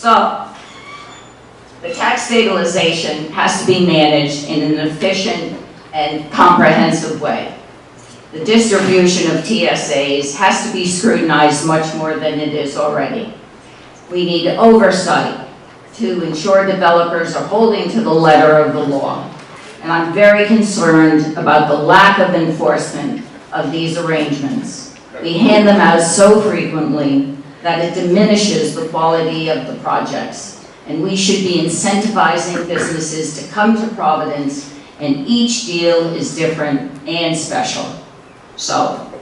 So, the tax stabilization has to be managed in an efficient and comprehensive way. The distribution of TSAs has to be scrutinized much more than it is already. We need oversight to ensure developers are holding to the letter of the law. And I'm very concerned about the lack of enforcement of these arrangements. We hand them out so frequently that it diminishes the quality of the projects. And we should be incentivizing businesses to come to Providence, and each deal is different and special. So,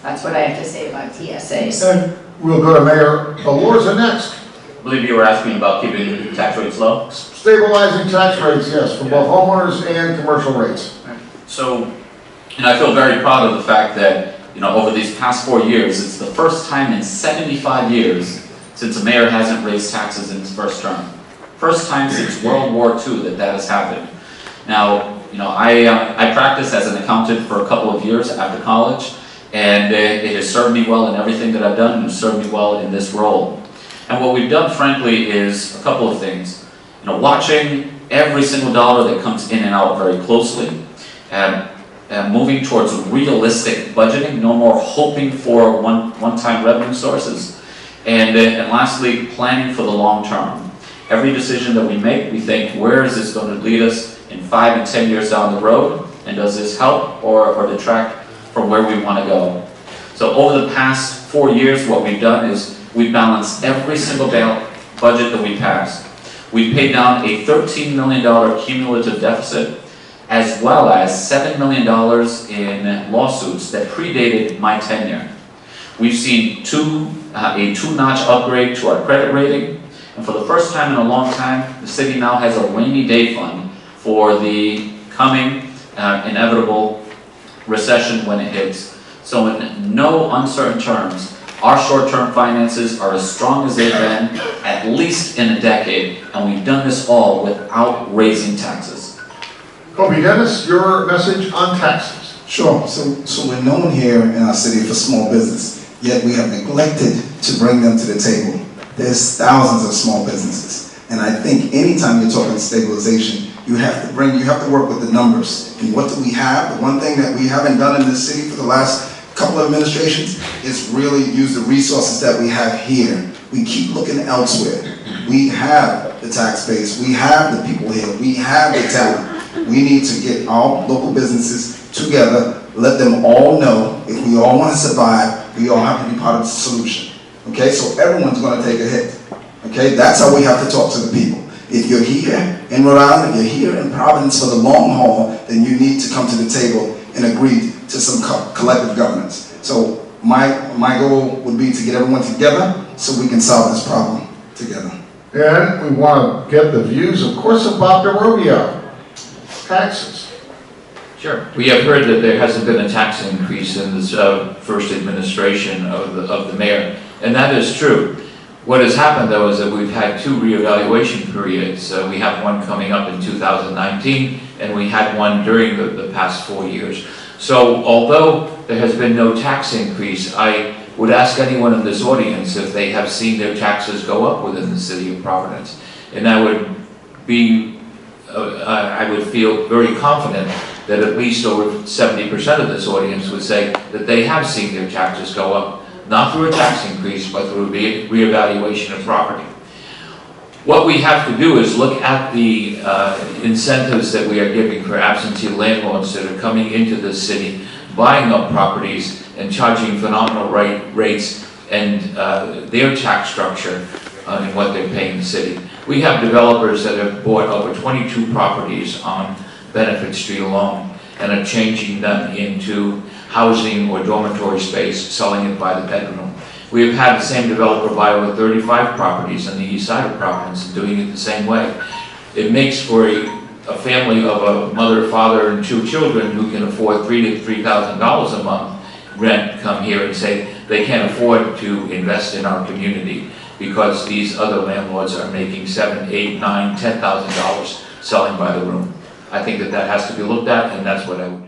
that's what I have to say about TSAs. And we'll go to Mayor Alorza next. I believe you were asking about keeping tax rates low. Stabilizing tax rates, yes, for both homeowners and commercial rates. So, and I feel very proud of the fact that, over these past 4 years, it's the first time in 75 years since a mayor hasn't raised taxes in his first term. First time since World War II that has happened. Now, I practiced as an accountant for a couple of years after college, and it has served me well in everything that I've done, and it's served me well in this role. And what we've done, frankly, is a couple of things. Watching every single dollar that comes in and out very closely, and moving towards realistic budgeting, no more hoping for one-time revenue sources, and lastly, planning for the long term. Every decision that we make, we think, where is this going to lead us in 5 and 10 years down the road, and does this help or detract from where we want to go? So over the past 4 years, what we've done is we've balanced every single budget that we passed. We paid down a $13 million cumulative deficit, as well as $7 million in lawsuits that predated my tenure. We've seen a two-notch upgrade to our credit rating, and for the first time in a long time, the city now has a rainy day fund for the coming inevitable recession when it hits. So in no uncertain terms, our short-term finances are as strong as they've been, at least in a decade, and we've done this all without raising taxes. Kobe Dennis, your message on taxes. Sure. So we're known here in our city for small business, yet we have neglected to bring them to the table. There's thousands of small businesses, and I think anytime you're talking stabilization, you have to work with the numbers. And what do we have? The one thing that we haven't done in this city for the last couple of administrations is really use the resources that we have here. We keep looking elsewhere. We have the tax base, we have the people here, we have the talent. We need to get our local businesses together, let them all know if we all want to survive, we all have to be part of the solution. Okay, so everyone's going to take a hit. Okay, that's how we have to talk to the people. If you're here in Rhode Island, if you're here in Providence for the long haul, then you need to come to the table and agree to some collective governance. So my goal would be to get everyone together so we can solve this problem together. And we want to get the views, of course, of Bob DeRubio. Taxes. Sure. We have heard that there hasn't been a tax increase in this first administration of the mayor, and that is true. What has happened, though, is that we've had 2 reevaluation periods. We have one coming up in 2019, and we had one during the past 4 years. So, although there has been no tax increase, I would ask anyone in this audience if they have seen their taxes go up within the city of Providence. And I would feel very confident that at least over 70% of this audience would say that they have seen their taxes go up, not through a tax increase, but through a reevaluation of property. What we have to do is look at the incentives that we are giving for absentee landlords that are coming into this city, buying up properties and charging phenomenal rates, and their tax structure and what they're paying the city. We have developers that have bought over 22 properties on Benefit Street alone and are changing them into housing or dormitory space, selling it by the bedroom. We have had the same developer buy over 35 properties on the east side of Providence and doing it the same way. It makes for a family of a mother, father, and 2 children who can afford $3,000 to $3,000 a month rent come here and say they can't afford to invest in our community because these other landlords are making $7,000, $8,000, $9,000, $10,000 selling by the room. I think that has to be looked at, and that's what I would do.